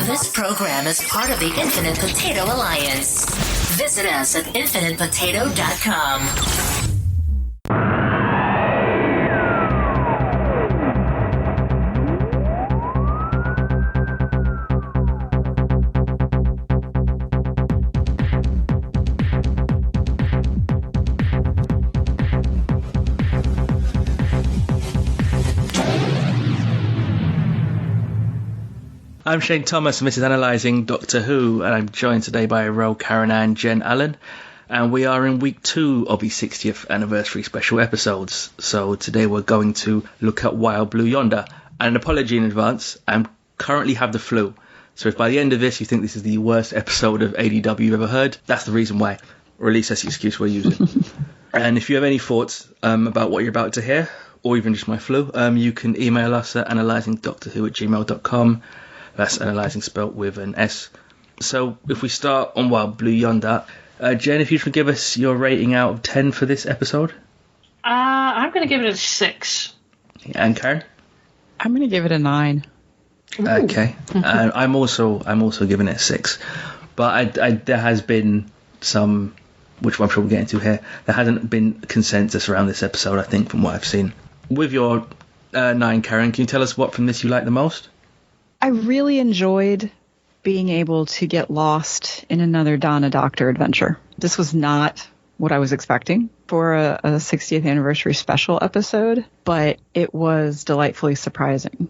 This program is part of the Infinite Potato Alliance. Visit us at infinitepotato.com. I'm Shane Thomas, and this is Analysing Doctor Who, and I'm joined today by Ro Karen and Jenn Allen, and we are in week 2 of the 60th anniversary special episodes. So today we're going to look at Wild Blue Yonder, and an apology in advance, I currently have the flu, so if by the end of this you think this is the worst episode of ADW you've ever heard, that's the reason why, or at least that's the excuse we're using. And if you have any thoughts about what you're about to hear, or even just my flu, you can email us at analysingdoctorwho@gmail.com. That's analysing spelt with an S. So if we start on Wild Blue Yonder, Jen, if you could give us your rating out of 10 for this episode. I'm going to give it a 6. And Karen? I'm going to give it a 9. Ooh. Okay. I'm also giving it a 6. But there has been some, which I'm sure we'll get into here, there hasn't been consensus around this episode, I think, from what I've seen. With your 9, Karen, can you tell us what from this you like the most? I really enjoyed being able to get lost in another Donna Doctor adventure. This was not what I was expecting for a 60th anniversary special episode, but it was delightfully surprising.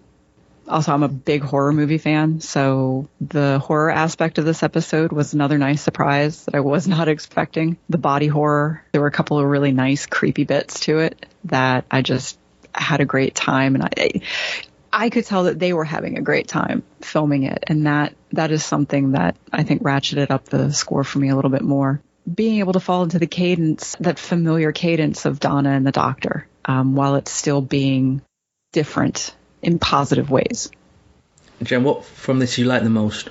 Also, I'm a big horror movie fan, so the horror aspect of this episode was another nice surprise that I was not expecting. The body horror, there were a couple of really nice creepy bits to it that I just had a great time, and I could tell that they were having a great time filming it, and that is something that I think ratcheted up the score for me a little bit more. Being able to fall into the cadence, that familiar cadence of Donna and the Doctor, while it's still being different in positive ways. Jen, what from this you like the most?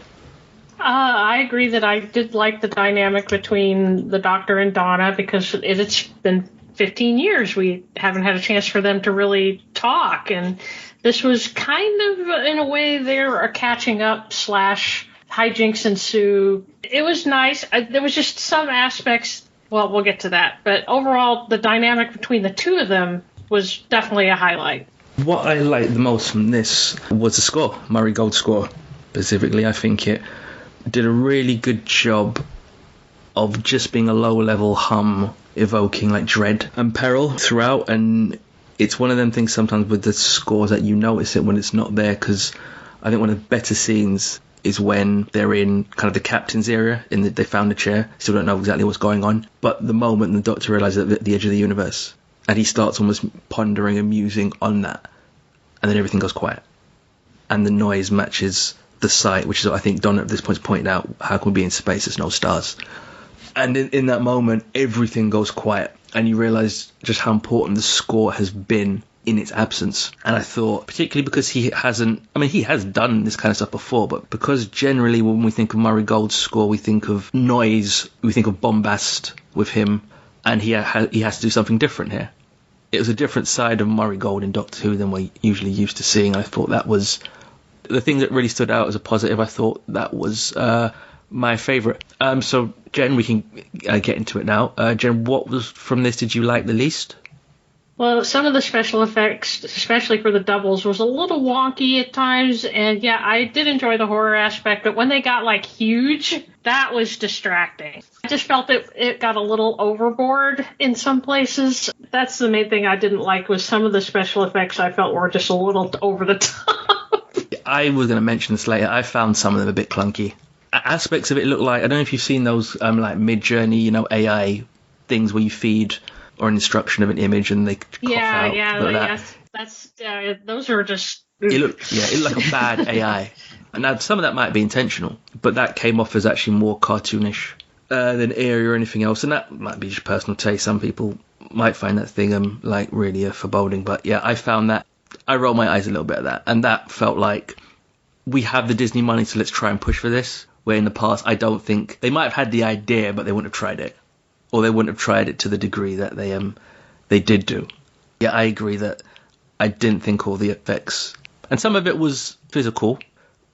I agree that I did like the dynamic between the Doctor and Donna, because it's been 15 years we haven't had a chance for them to really talk, and this was kind of, in a way, they're a catching up / hijinks ensue. It was nice. There was just some aspects, well, we'll get to that, but overall the dynamic between the two of them was definitely a highlight. What I liked the most from this was the score, Murray Gold's score specifically. I think it did a really good job of just being a low-level hum, evoking like dread and peril throughout, and it's one of them things sometimes with the scores that you notice it when it's not there, because I think one of the better scenes is when they're in kind of the captain's area, in that they found a chair, still don't know exactly what's going on, but the moment the Doctor realises that at the edge of the universe, and he starts almost pondering and musing on that, and then everything goes quiet, and the noise matches the sight, which is what I think Donna at this point pointed out, how can we be in space, there's no stars, and in that moment everything goes quiet, and you realise just how important the score has been in its absence. And I thought, particularly because he has done this kind of stuff before, but because generally when we think of Murray Gold's score, we think of noise, we think of bombast with him, and he has to do something different here. It was a different side of Murray Gold in Doctor Who than we're usually used to seeing. I thought that was the thing that really stood out as a positive. I thought that was my favourite. So Jen, we can get into it now. Jen, what was from this did you like the least? Well, some of the special effects, especially for the doubles, was a little wonky at times, and yeah, I did enjoy the horror aspect, but when they got like huge, that was distracting. I just felt it got a little overboard in some places. That's the main thing I didn't like, was some of the special effects I felt were just a little over the top. I was going to mention this later. I found some of them a bit clunky. Aspects of it look like, I don't know if you've seen those like Mid-Journey, AI things where you feed or an instruction of an image and they cough out. Yes. That's those are just. It looked like a bad AI. And now some of that might be intentional, but that came off as actually more cartoonish than eerie or anything else, and that might be just personal taste. Some people might find that thing like really foreboding, but yeah, I found that I rolled my eyes a little bit at that, and that felt like we have the Disney money, so let's try and push for this. Where in the past, I don't think they might have had the idea, but they wouldn't have tried it, or they wouldn't have tried it to the degree that they did do. Yeah, I agree that I didn't think all the effects, and some of it was physical.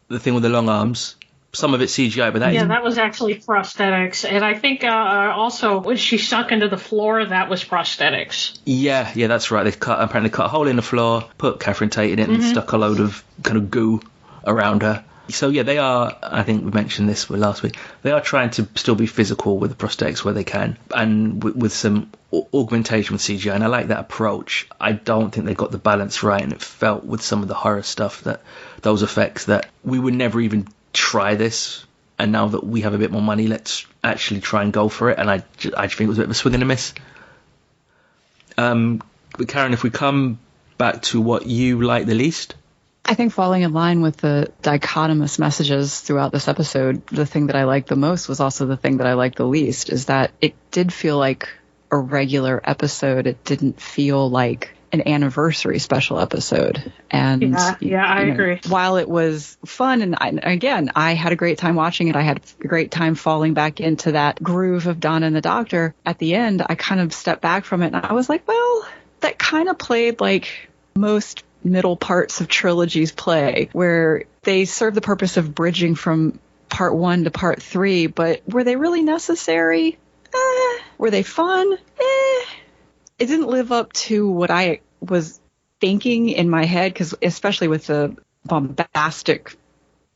The thing with the long arms, some of it CGI, but that was actually prosthetics. And I think also when she sunk into the floor, that was prosthetics. Yeah, that's right. They apparently cut a hole in the floor, put Catherine Tate in it, and stuck a load of kind of goo around her. So yeah, they are, I think we mentioned this last week, they are trying to still be physical with the prosthetics where they can, and with some augmentation with CGI, and I like that approach. I don't think they got the balance right, and it felt with some of the horror stuff, that those effects, that we would never even try this, and now that we have a bit more money, let's actually try and go for it, and I think it was a bit of a swing and a miss. But Karen, if we come back to what you like the least. I think falling in line with the dichotomous messages throughout this episode, the thing that I liked the most was also the thing that I liked the least, is that it did feel like a regular episode. It didn't feel like an anniversary special episode. And I agree. While it was fun, and I had a great time watching it, I had a great time falling back into that groove of Donna and the Doctor. At the end, I kind of stepped back from it, and I was like, well, that kind of played like most middle parts of trilogies play, where they serve the purpose of bridging from part 1 to part 3, but were they really necessary? Were they fun? It didn't live up to what I was thinking in my head, because especially with the bombastic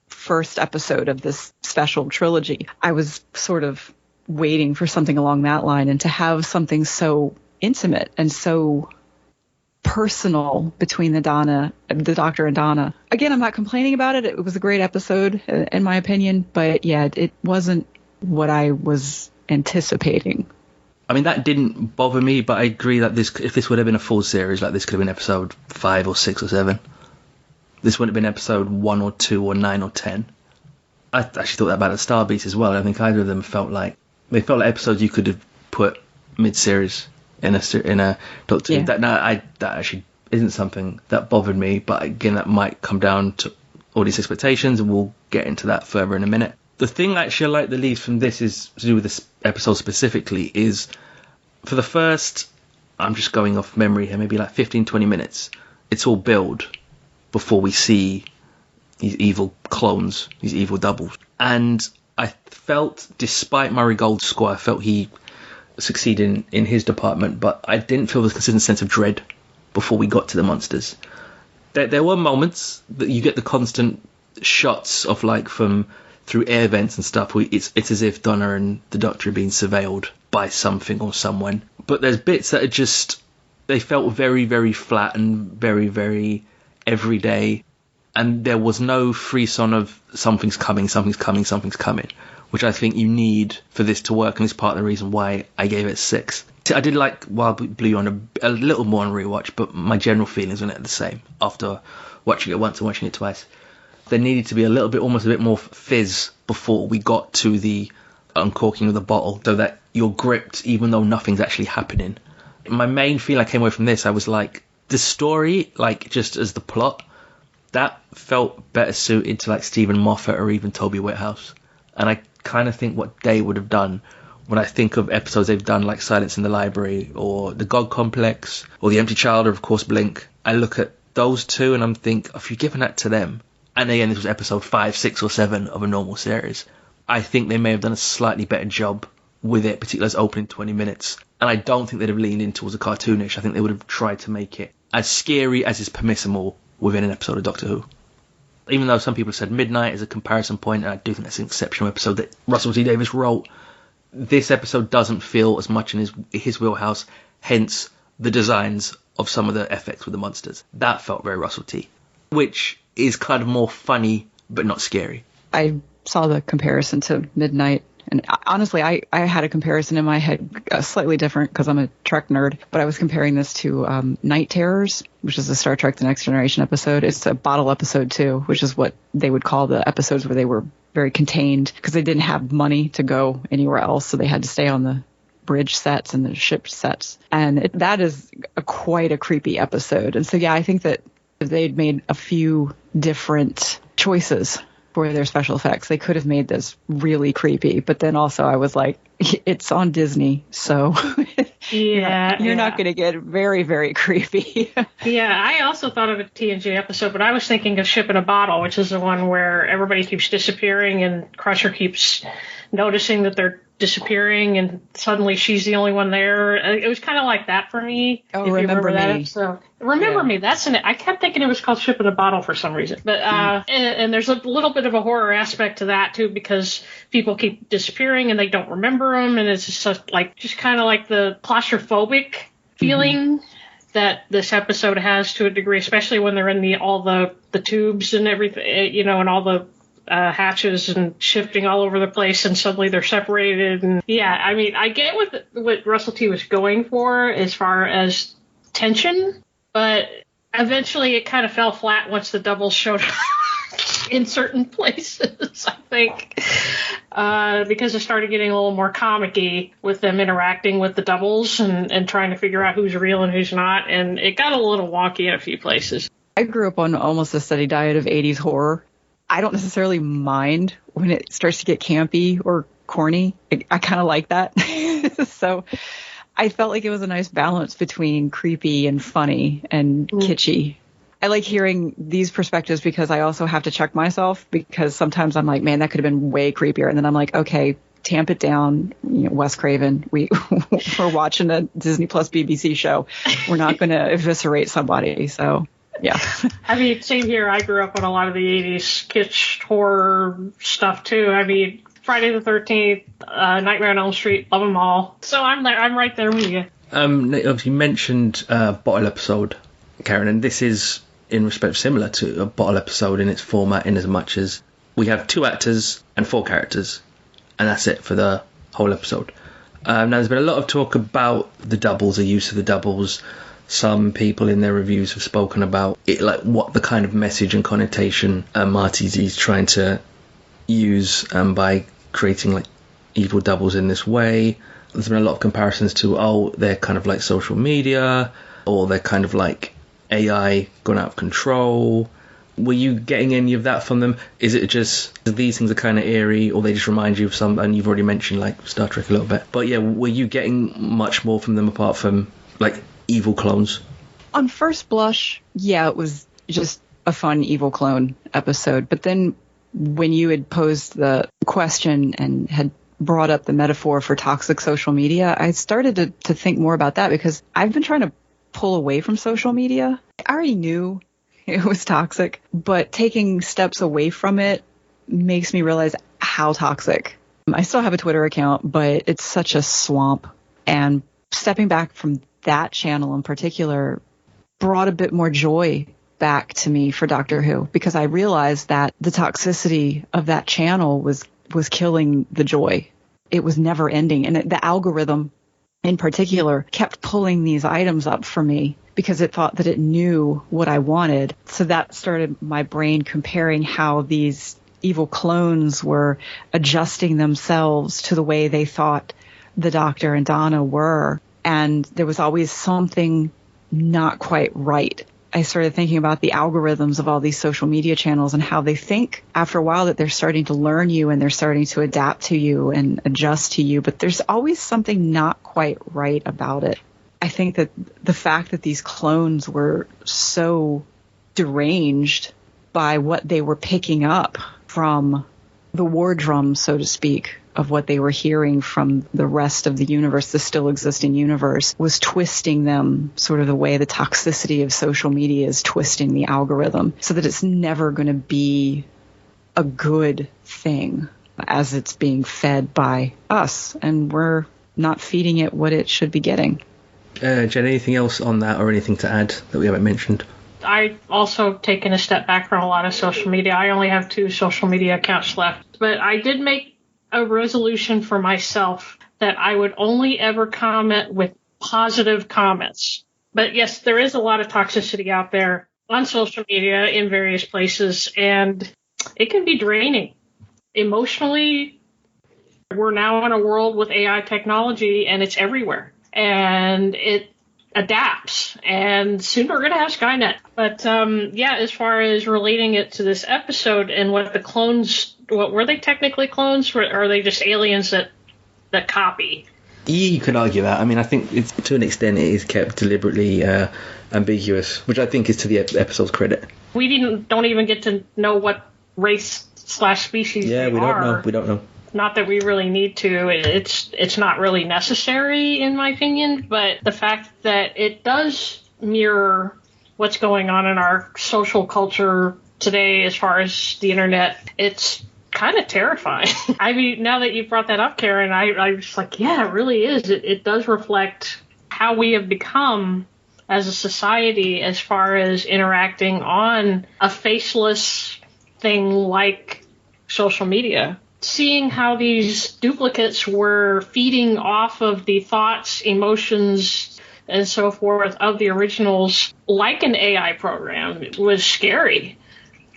first episode of this special trilogy, I was sort of waiting for something along that line, and to have something so intimate and so personal between the Doctor and Donna. Again, I'm not complaining about it. It was a great episode, in my opinion, but yeah, it wasn't what I was anticipating. I mean, that didn't bother me, but I agree that if this would have been a full series, like this could have been episode 5 or 6 or 7. This wouldn't have been episode 1 or 2 or 9 or 10. I actually thought that about the Star Beast as well. I think either of them felt like episodes you could have put mid-series in a Doctor Who. That actually isn't something that bothered me, but again, that might come down to audience expectations, and we'll get into that further in a minute. The thing actually I like the least from this is to do with this episode specifically, is for the first, I'm just going off memory here, maybe like 15-20 minutes, it's all build before we see these evil clones, these evil doubles. And I felt, despite Murray Gold's score, I felt he succeeded in his department, but I didn't feel the consistent sense of dread before we got to the monsters. There were moments that you get the constant shots of, like, from through air vents and stuff, where it's as if Donna and the Doctor are being surveilled by something or someone. But there's bits that are just, they felt very, very flat and very, very everyday, and there was no frisson of something's coming, which I think you need for this to work, and it's part of the reason why I gave it 6. I did like Wild Blue Yonder a little more on rewatch, but my general feelings on it are the same after watching it once and watching it twice. There needed to be almost a bit more fizz before we got to the uncorking of the bottle, so that you're gripped even though nothing's actually happening. My main feeling I came away from this, I was like, the story, like just as the plot, that felt better suited to like Stephen Moffat or even Toby Whithouse. And I kind of think what they would have done when I think of episodes they've done, like Silence in the Library or The God Complex or The Empty Child or of course Blink. I look at those two and I'm think, if you've given that to them, and again this was episode 5, 6 or 7 of a normal series, I think they may have done a slightly better job with it, particularly as opening 20 minutes. And I don't think they'd have leaned in towards a cartoonish. I think they would have tried to make it as scary as is permissible within an episode of Doctor Who. Even though some people have said Midnight is a comparison point, and I do think that's an exceptional episode that Russell T Davies wrote, this episode doesn't feel as much in his wheelhouse, hence the designs of some of the effects with the monsters. That felt very Russell T, which is kind of more funny but not scary. I saw the comparison to Midnight, and honestly, I had a comparison in my head, slightly different because I'm a Trek nerd, but I was comparing this to Night Terrors, which is a Star Trek The Next Generation episode. It's a bottle episode too, which is what they would call the episodes where they were very contained because they didn't have money to go anywhere else, so they had to stay on the bridge sets and the ship sets. And that is quite a creepy episode. And so, yeah, I think that if they'd made a few different choices for their special effects, they could have made this really creepy. But then also I was like, it's on Disney, so Yeah. You're not going to get very, very creepy. Yeah, I also thought of a TNG episode, but I was thinking of Ship in a Bottle, which is the one where everybody keeps disappearing and Crusher keeps noticing that they're disappearing and suddenly she's the only one there. It was kind of like that for me. Oh, if you Remember that Me. episode. Remember Me, that's in it. I kept thinking it was called Ship in a Bottle for some reason. But and there's a little bit of a horror aspect to that too, because people keep disappearing and they don't remember them, and it's just kind of like the claustrophobic feeling that this episode has to a degree, especially when they're in all the tubes and everything, and all the hatches and shifting all over the place, and suddenly they're separated. And yeah, I mean, I get what Russell T was going for as far as tension, but eventually it kind of fell flat once the doubles showed up in certain places, I think, because it started getting a little more comic-y with them interacting with the doubles and trying to figure out who's real and who's not, and it got a little wonky in a few places. I grew up on almost a steady diet of 80s horror. I don't necessarily mind when it starts to get campy or corny. I kind of like that. So I felt like it was a nice balance between creepy and funny and kitschy. I like hearing these perspectives because I also have to check myself, because sometimes I'm like, man, that could have been way creepier. And then I'm like, okay, tamp it down. Wes Craven, we're watching a Disney Plus BBC show. We're not going to eviscerate somebody. So, yeah. I mean, same here. I grew up on a lot of the 80s kitsch horror stuff, too. I mean, Friday the 13th, Nightmare on Elm Street, love them all. So I'm right there with you. Obviously, you mentioned bottle episode, Karen, and this is in respect similar to a bottle episode in its format, in as much as we have 2 actors and 4 characters, and that's it for the whole episode. Now, there's been a lot of talk about the doubles, the use of the doubles. Some people in their reviews have spoken about it, like what the kind of message and connotation Marty Z's trying to use by creating like evil doubles in this way. There's been a lot of comparisons to, they're kind of like social media, or they're kind of like AI gone out of control. Were you getting any of that from them? Is it just these things are kind of eerie, or they just remind you of some, and you've already mentioned like Star Trek a little bit, but yeah, were you getting much more from them apart from like evil clones? On first blush, yeah, it was just a fun evil clone episode. But then when you had posed the question and had brought up the metaphor for toxic social media, I started to think more about that, because I've been trying to pull away from social media. I already knew it was toxic, but taking steps away from it makes me realize how toxic. I still have a Twitter account, but it's such a swamp. And stepping back from that channel in particular brought a bit more joy back to me for Doctor Who, because I realized that the toxicity of that channel was killing the joy. It was never ending. And the algorithm in particular kept pulling these items up for me because it thought that it knew what I wanted. So that started my brain comparing how these evil clones were adjusting themselves to the way they thought the Doctor and Donna were. And there was always something not quite right. I started thinking about the algorithms of all these social media channels and how they think after a while that they're starting to learn you and they're starting to adapt to you and adjust to you. But there's always something not quite right about it. I think that the fact that these clones were so deranged by what they were picking up from the war drum, so to speak, of what they were hearing from the rest of the universe, the still existing universe, was twisting them sort of the way the toxicity of social media is twisting the algorithm, so that it's never going to be a good thing as it's being fed by us, and we're not feeding it what it should be getting. Jen, anything else on that, or anything to add that we haven't mentioned? I also taken a step back from a lot of social media. I only have 2 social media accounts left, but I did make a resolution for myself that I would only ever comment with positive comments. But yes, there is a lot of toxicity out there on social media in various places, and it can be draining. Emotionally, we're now in a world with AI technology, and it's everywhere, and it adapts, and soon we're going to have Skynet. But yeah, as far as relating it to this episode and what the clones, what were they technically clones? Or are they just aliens that copy? You can argue that. I mean, I think it's, to an extent it is kept deliberately ambiguous, which I think is to the episode's credit. We don't even get to know what race/species they are. We don't know. Not that we really need to. It's not really necessary, in my opinion, but the fact that it does mirror what's going on in our social culture today as far as the internet, it's kind of terrifying. I mean, now that you brought that up, Karen, I was like, yeah, it really is. It does reflect how we have become as a society as far as interacting on a faceless thing like social media. Seeing how these duplicates were feeding off of the thoughts, emotions, and so forth of the originals like an AI program was scary.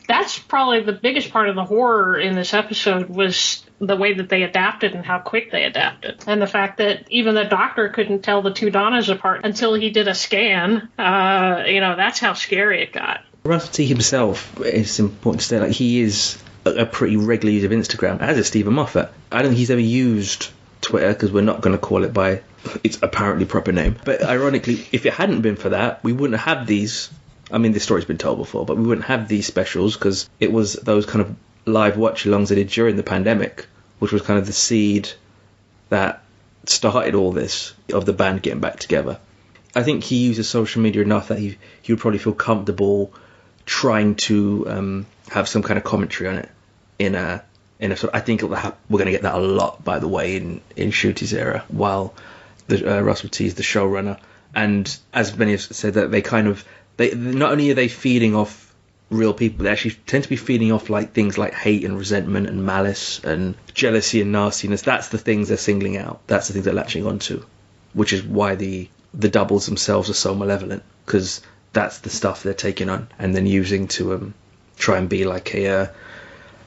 That's probably the biggest part of the horror in this episode was the way that they adapted and how quick they adapted. And the fact that even the doctor couldn't tell the two Donnas apart until he did a scan. That's how scary it got. Russell T himself, it's important to say, like, he is a pretty regular user of Instagram, as is Stephen Moffat. I don't think he's ever used Twitter, because we're not going to call it by its apparently proper name. But ironically, if it hadn't been for that, we wouldn't have these. I mean, this story's been told before, but we wouldn't have these specials because it was those kind of live watch-alongs they did during the pandemic, which was kind of the seed that started all this, of the band getting back together. I think he uses social media enough that he would probably feel comfortable trying to have some kind of commentary on it in a sort. I think we're going to get that a lot, by the way, in Ncuti's era, while Russell T is the showrunner. And as many have said, that they not only are they feeding off real people, they actually tend to be feeding off like things like hate and resentment and malice and jealousy and nastiness. That's the things they're singling out. That's the things they're latching onto, which is why the doubles themselves are so malevolent, because that's the stuff they're taking on and then using to try and be like a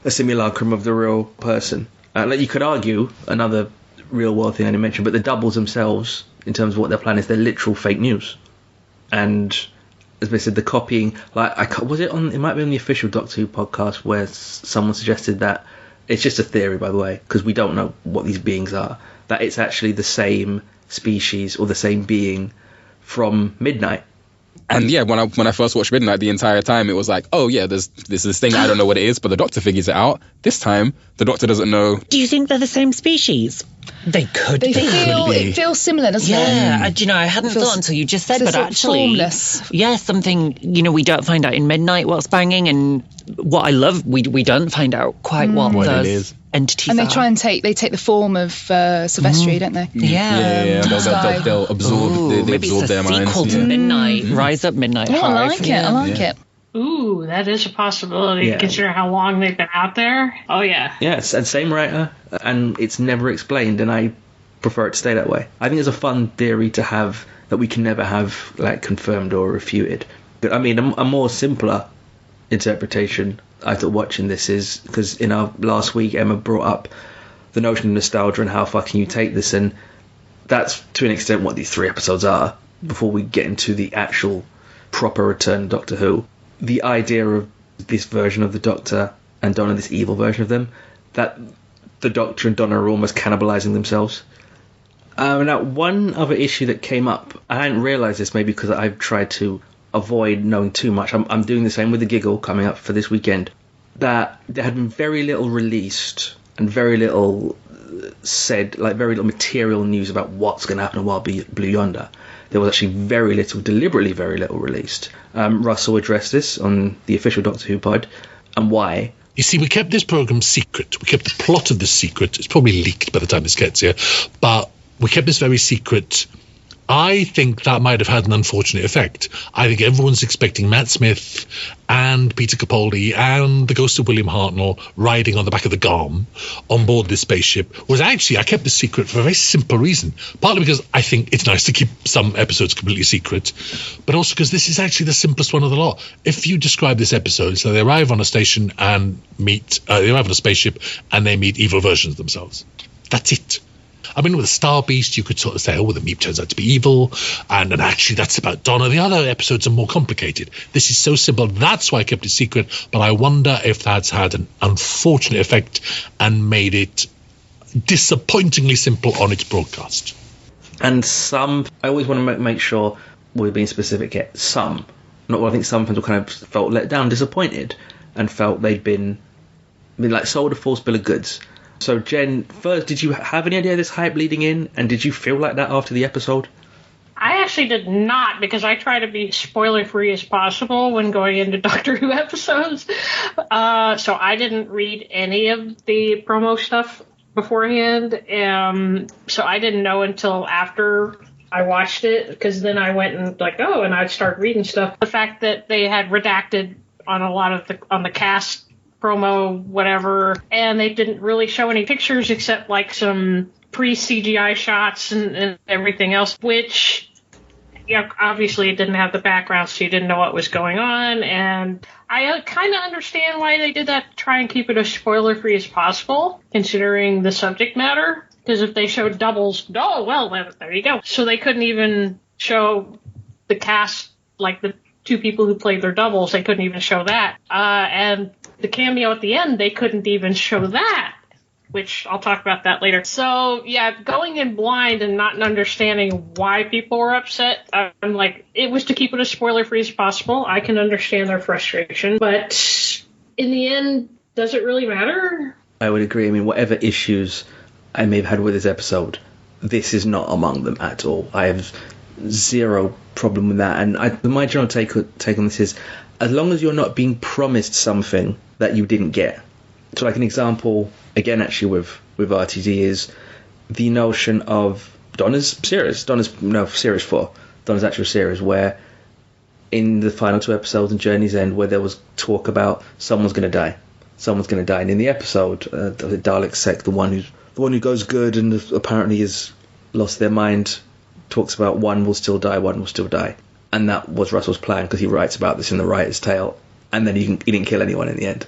simulacrum of the real person. Like, you could argue another real world thing I didn't mention, but the doubles themselves, in terms of what their plan is, they're literal fake news. And as I said, the copying, like, it might be on the official Doctor Who podcast where someone suggested that it's just a theory, by the way, because we don't know what these beings are, that it's actually the same species or the same being from Midnight. And yeah, when I first watched Midnight, the entire time it was like, oh yeah, there's this thing, I don't know what it is, but the Doctor figures it out. This time, the Doctor doesn't know. Do you think they're the same species? They could be. It feels similar, doesn't it? Yeah, I hadn't thought until you just said, but actually, formless. Yeah, something, we don't find out in Midnight what's banging, and what I love, we don't find out quite what those entities and are. And they take the form of Silvestri, don't they? Yeah. They'll absorb, they maybe absorb it's their a minds. sequel to Midnight, Rise Up Midnight Hive. I like it. Ooh, that is a possibility, considering how long they've been out there. Oh, yeah. Yes, and same writer, and it's never explained, and I prefer it to stay that way. I think it's a fun theory to have that we can never have, like, confirmed or refuted. But, I mean, a more simpler interpretation I thought watching this is, because in our last week, Emma brought up the notion of nostalgia and how far can you take this, and that's, to an extent, what these 3 episodes are, before we get into the actual proper return of Doctor Who. The idea of this version of the Doctor and Donna, this evil version of them, that the Doctor and Donna are almost cannibalizing themselves. Now, one other issue that came up, I hadn't realised this, maybe because I've tried to avoid knowing too much. I'm doing the same with The Giggle coming up for this weekend, that there had been very little released and very little said, like very little material news about what's going to happen while Blue Yonder. There was actually very little, deliberately very little released. Russell addressed this on the official Doctor Who pod, and why. You see, we kept this programme secret. We kept the plot of this secret. It's probably leaked by the time this gets here, but we kept this very secret. I think that might have had an unfortunate effect. I think everyone's expecting Matt Smith and Peter Capaldi and the ghost of William Hartnell riding on the back of the Garm on board this spaceship. Whereas actually, I kept this secret for a very simple reason. Partly because I think it's nice to keep some episodes completely secret, but also because this is actually the simplest one of the lot. If you describe this episode, so they arrive on a station and they arrive on a spaceship and they meet evil versions of themselves. That's it. I mean, with a Star Beast, you could sort of say, oh, well, the Meep turns out to be evil, and actually that's about Donna. The other episodes are more complicated. This is so simple. That's why I kept it secret, but I wonder if that's had an unfortunate effect and made it disappointingly simple on its broadcast. And some, I always want to make sure we're being specific here. Some, not all, I think some fans kind of felt let down, disappointed, and felt they'd been like sold a false bill of goods. So Jen, first, did you have any idea of this hype leading in, and did you feel like that after the episode? I actually did not, because I try to be spoiler-free as possible when going into Doctor Who episodes. So I didn't read any of the promo stuff beforehand. So I didn't know until after I watched it, because then I went and and I'd start reading stuff. The fact that they had redacted on a lot of on the cast promo, whatever, and they didn't really show any pictures except some pre-CGI shots and everything else, which, obviously it didn't have the background, so you didn't know what was going on. And I kind of understand why they did that, to try and keep it as spoiler-free as possible, considering the subject matter. Because if they showed doubles, there you go. So they couldn't even show the cast, the two people who played their doubles, they couldn't even show that. And the cameo at the end, they couldn't even show that, which I'll talk about that later. So, going in blind and not understanding why people were upset, I'm it was to keep it as spoiler-free as possible. I can understand their frustration, but in the end, does it really matter? I would agree. I mean, whatever issues I may have had with this episode, this is not among them at all. I have zero problem with that. And my general take on this is, as long as you're not being promised something that you didn't get. So an example, again, actually with RTD, is the notion of Donna's series 4, Donna's actual series, where in the final 2 episodes in Journey's End, where there was talk about someone's going to die. And in the episode, the Dalek Sect, the one who goes good and apparently has lost their mind, talks about one will still die. And that was Russell's plan, because he writes about this in The Writer's Tale, and then he didn't kill anyone in the end.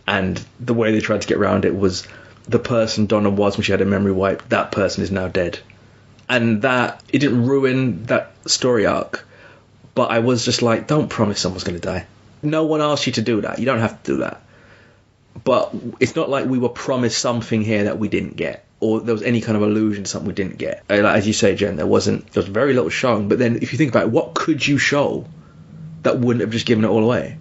And the way they tried to get around it was the person Donna was when she had her memory wiped, that person is now dead. And that, it didn't ruin that story arc, but I was just don't promise someone's going to die. No one asked you to do that. You don't have to do that. But it's not like we were promised something here that we didn't get, or there was any kind of allusion to something we didn't get. As you say, Jen, there was very little shown. But then if you think about it, what could you show that wouldn't have just given it all away?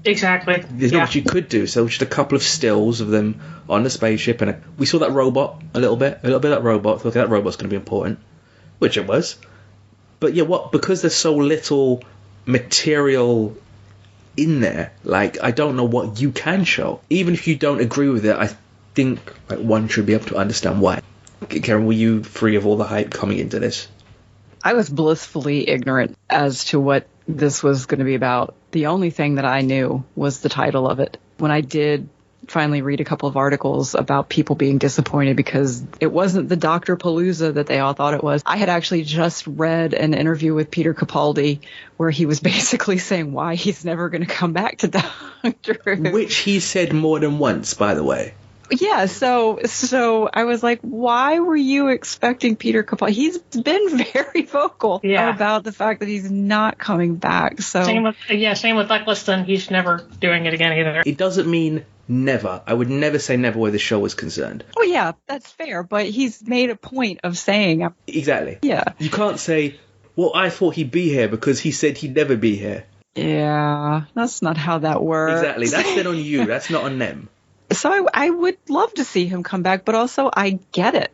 Exactly. There's not much you could do. So just a couple of stills of them on the spaceship, and we saw that robot a little bit of that robot. Okay, that robot's going to be important, which it was. But because there's so little material in there, I don't know what you can show. Even if you don't agree with it, I think one should be able to understand why. Karen, were you free of all the hype coming into this? I was blissfully ignorant as to what this was going to be about. The only thing that I knew was the title of it. When I did finally read a couple of articles about people being disappointed because it wasn't the Dr. Palooza that they all thought it was, I had actually just read an interview with Peter Capaldi where he was basically saying why he's never going to come back to Doctor Who. Which he said more than once, by the way. Yeah, so I was like, why were you expecting Peter Capaldi? He's been very vocal about the fact that he's not coming back. So same with Eccleston. He's never doing it again either. It doesn't mean never. I would never say never where the show is concerned. Oh yeah, that's fair. But he's made a point of saying exactly. Yeah, you can't say, well, I thought he'd be here because he said he'd never be here. Yeah, that's not how that works. Exactly. That's then on you. That's not on them. So I would love to see him come back, but also I get it.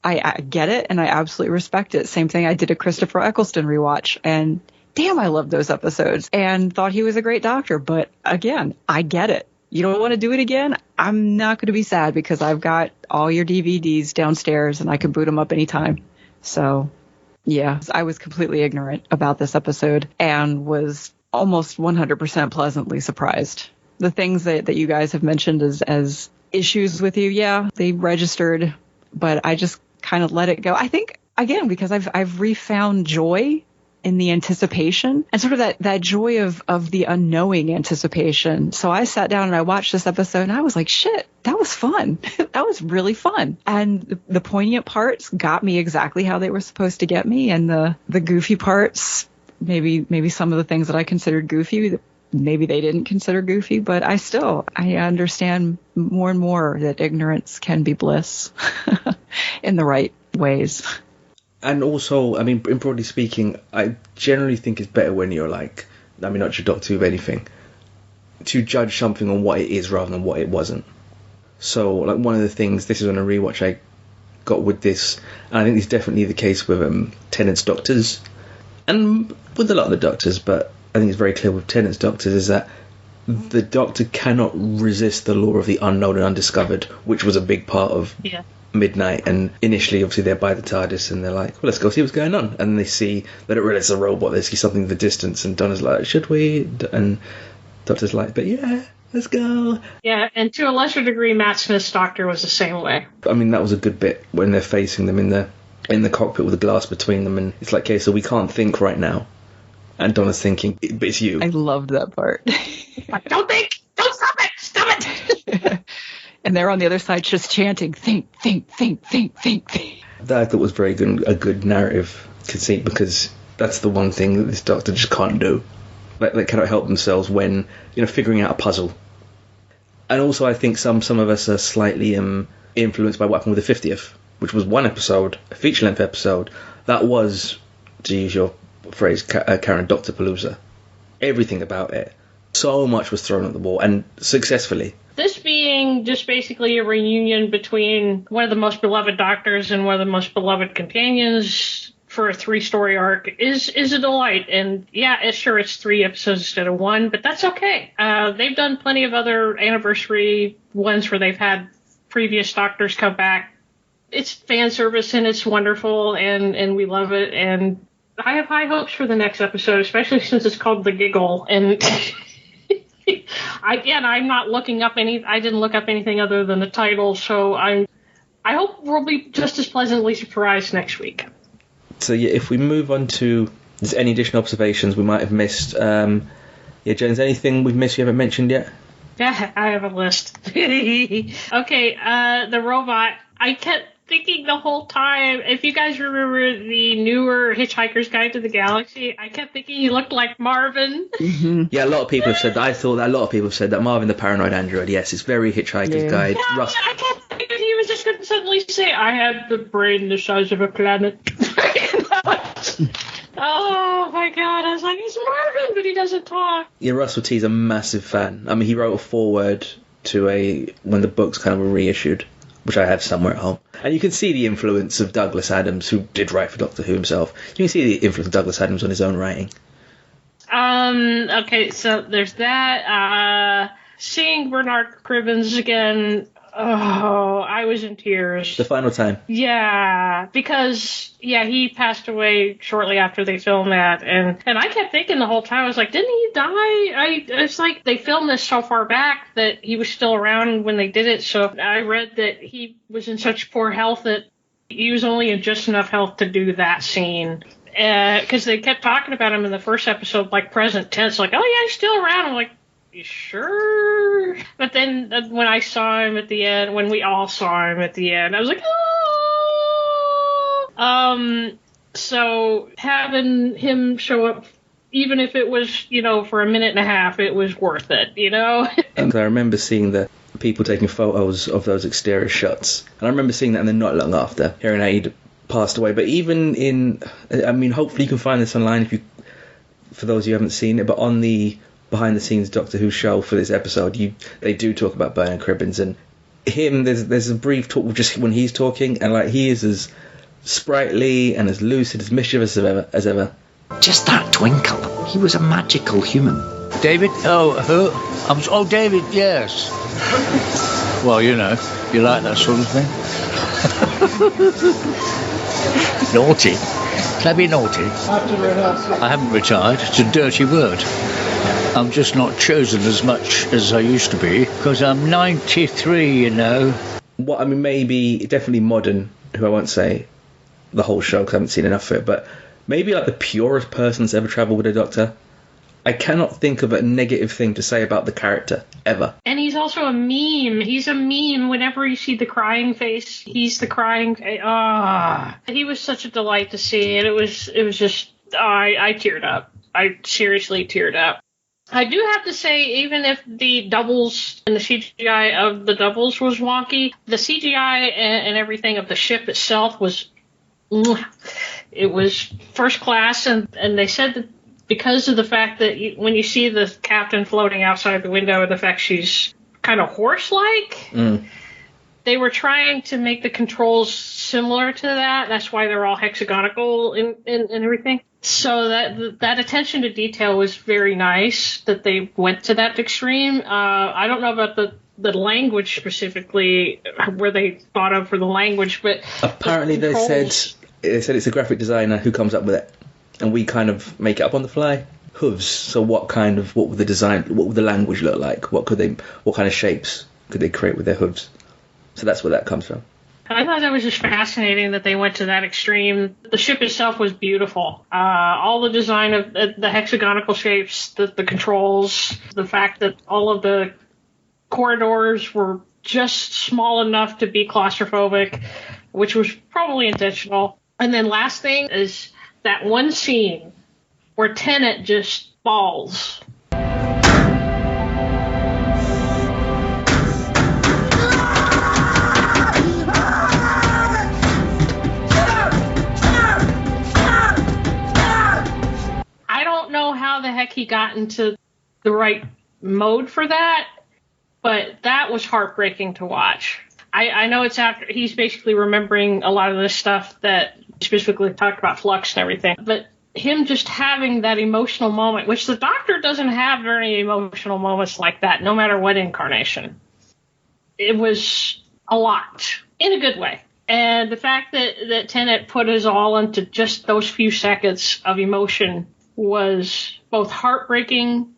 I get it, and I absolutely respect it. Same thing I did a Christopher Eccleston rewatch, and damn, I loved those episodes and thought he was a great doctor. But again, I get it. You don't want to do it again? I'm not going to be sad because I've got all your DVDs downstairs and I can boot them up anytime. So, yeah, I was completely ignorant about this episode and was almost 100% pleasantly surprised. The things that you guys have mentioned as issues with you, yeah, they registered, but I just kind of let it go. I think, again, because I've refound joy in the anticipation and sort of that joy of the unknowing anticipation. So I sat down and I watched this episode and I was like, shit, that was fun. That was really fun. And the poignant parts got me exactly how they were supposed to get me. And the goofy parts, maybe some of the things that I considered goofy, maybe they didn't consider goofy, but I understand more and more that ignorance can be bliss in the right ways. And also, I mean, broadly speaking, I generally think it's better when you're like, I mean, not your Doctor Who of anything, to judge something on what it is rather than what it wasn't. So, like, one of the things, this is on a rewatch I got with this, and I think it's definitely the case with Tennant's Doctors, and with a lot of the Doctors, but I think it's very clear with Tennant's Doctors, is that the Doctor cannot resist the law of the unknown and undiscovered, which was a big part of Midnight. And initially, obviously, they're by the TARDIS and they're like, well, let's go see what's going on. And they see, they don't realize it's a robot, they see something in the distance, and Donna's like, should we? And Doctor's like, but yeah, let's go. Yeah, and to a lesser degree, Matt Smith's Doctor was the same way. I mean, that was a good bit when they're facing them in the cockpit with the glass between them, and it's like, okay, so we can't think right now. And Donna's thinking, but it's you. I loved that part. Don't think! Don't stop it! Stop it! And they're on the other side just chanting, think, think, think, think, think, think. That I thought was very good, a good narrative conceit, because that's the one thing that this Doctor just can't do. Like, they cannot help themselves when, figuring out a puzzle. And also, I think some of us are slightly influenced by what happened with the 50th, which was one episode, a feature-length episode, that was, to use your phrase, Karen, Dr. Palooza. Everything about it. So much was thrown at the wall, and successfully. This being just basically a reunion between one of the most beloved Doctors and one of the most beloved companions for a 3-story arc is a delight. And yeah, it's 3 episodes instead of 1, but that's okay. They've done plenty of other anniversary ones where they've had previous Doctors come back. It's fan service and it's wonderful, and we love it. And I have high hopes for the next episode, especially since it's called The Giggle. And I'm not looking up I didn't look up anything other than the title, so I hope we'll be just as pleasantly surprised next week. So yeah, if we move on to there's any additional observations we might have missed. Jen, is there anything we've missed you haven't mentioned yet? Yeah, I have a list. Okay, the robot. I kept thinking the whole time, if you guys remember the newer Hitchhiker's Guide to the Galaxy, I kept thinking he looked like Marvin. Mm-hmm. Yeah, a lot of people have said that. I thought that a lot of people have said that. Marvin the Paranoid Android, yes, it's very Hitchhiker's Guide. Yeah, I kept thinking he was just going to suddenly say, I had the brain the size of a planet. Oh my god, I was like, he's Marvin, but he doesn't talk. Yeah, Russell T's a massive fan. I mean, he wrote a foreword to when the books kind of were reissued, which I have somewhere at home. And you can see the influence of Douglas Adams, who did write for Doctor Who himself. You can see the influence of Douglas Adams on his own writing. Okay, so there's that. Seeing Bernard Cribbins again, I was in tears. The final time. Yeah, because, he passed away shortly after they filmed that. And I kept thinking the whole time, I was like, didn't he die? It's like they filmed this so far back that he was still around when they did it. So I read that he was in such poor health that he was only in just enough health to do that scene. Because they kept talking about him in the first episode, like present tense, like, oh yeah, he's still around. I'm like, you sure? But then when I saw him at the end, when we all saw him at the end, I was like, oh! So having him show up, even if it was, for a minute and a half, it was worth it, And I remember seeing the people taking photos of those exterior shots. And I remember seeing that, and then not long after, hearing how he'd passed away. But even hopefully you can find this online for those who haven't seen it, but on the behind the scenes Doctor Who show for this episode, they do talk about Bernard Cribbins, and him, there's a brief talk just when he's talking, and like he is as sprightly and as lucid, as mischievous as ever. Just that twinkle. He was a magical human. David? Oh, who? Oh, David, yes. Well, you like that sort of thing. Naughty. Can I be naughty? I haven't retired. It's a dirty word. I'm just not chosen as much as I used to be, because I'm 93, Maybe, definitely modern, who I won't say the whole show because I haven't seen enough of it, but maybe like the purest person that's ever travelled with a Doctor. I cannot think of a negative thing to say about the character, ever. And he's also a meme. He's a meme. Whenever you see the crying face, he's the crying face. He was such a delight to see, and it was just, I teared up. I seriously teared up. I do have to say, even if the doubles and the CGI of the doubles was wonky, the CGI and everything of the ship itself was... It was first class, and they said that because of the fact that when you see the captain floating outside the window and the fact she's kind of horse-like, they were trying to make the controls similar to that. That's why they're all hexagonal and everything. So that attention to detail was very nice that they went to that extreme. I don't know about the language specifically, where they thought of for the language, but apparently they said it's a graphic designer who comes up with it, and we kind of make it up on the fly. Hooves. So what would the language look like? What kind of shapes could they create with their hooves? So that's where that comes from. I thought that was just fascinating that they went to that extreme. The ship itself was beautiful. All the design of the hexagonal shapes, the controls, the fact that all of the corridors were just small enough to be claustrophobic, which was probably intentional. And then last thing is that one scene where Tennant just falls. I don't know how the heck he got into the right mode for that, but that was heartbreaking to watch. I know it's after he's basically remembering a lot of this stuff that specifically talked about flux and everything, but him just having that emotional moment, which the Doctor doesn't have very emotional moments like that, no matter what incarnation. It was a lot, in a good way. And the fact that Tennant put his all into just those few seconds of emotion was both heartbreaking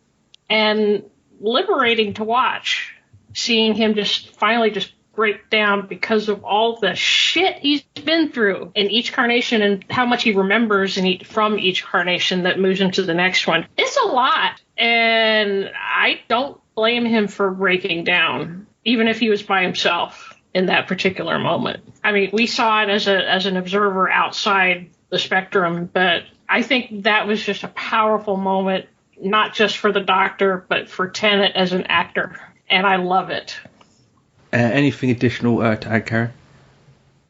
and liberating to watch, seeing him just finally just break down because of all the shit he's been through in each carnation and how much he remembers from each carnation that moves into the next one. It's a lot, and I don't blame him for breaking down, even if he was by himself in that particular moment. I mean, we saw it as an observer outside the spectrum, but I think that was just a powerful moment, not just for the Doctor, but for Tennant as an actor, and I love it. Anything additional to add, Karen?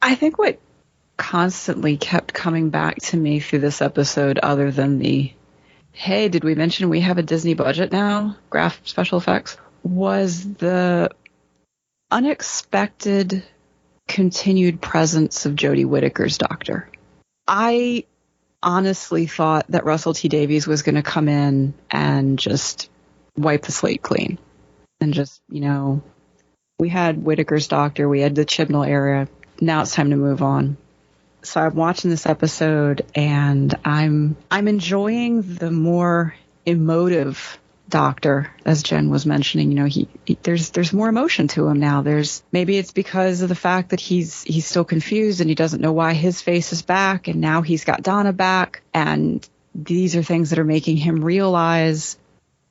I think what constantly kept coming back to me through this episode, other than hey, did we mention we have a Disney budget now, graph special effects, was the unexpected continued presence of Jodie Whittaker's Doctor. I honestly thought that Russell T Davies was going to come in and just wipe the slate clean and just, we had Whittaker's Doctor, we had the Chibnall era. Now it's time to move on. So I'm watching this episode and I'm enjoying the more emotive Doctor, as Jenn was mentioning. There's more emotion to him now. Maybe it's because of the fact that he's still confused and he doesn't know why his face is back, and now he's got Donna back, and these are things that are making him realize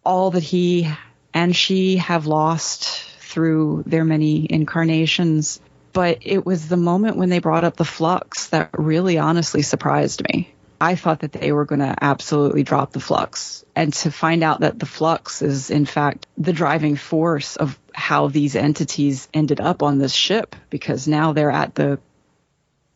all that he and she have lost through their many incarnations. But it was the moment when they brought up the flux that really honestly surprised me. I thought that they were going to absolutely drop the flux, and to find out that the flux is in fact the driving force of how these entities ended up on this ship, because now they're at the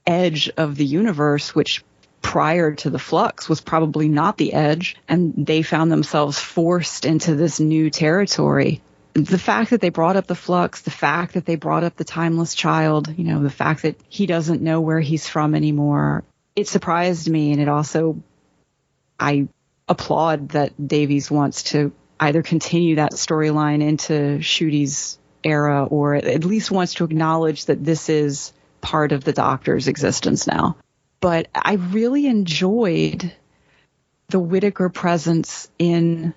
edge of the universe, which prior to the flux was probably not the edge, and they found themselves forced into this new territory. The fact that they brought up the flux, the fact that they brought up the timeless child, the fact that he doesn't know where he's from anymore, it surprised me. And it also, I applaud that Davies wants to either continue that storyline into Ncuti's era, or at least wants to acknowledge that this is part of the Doctor's existence now. But I really enjoyed the Whittaker presence in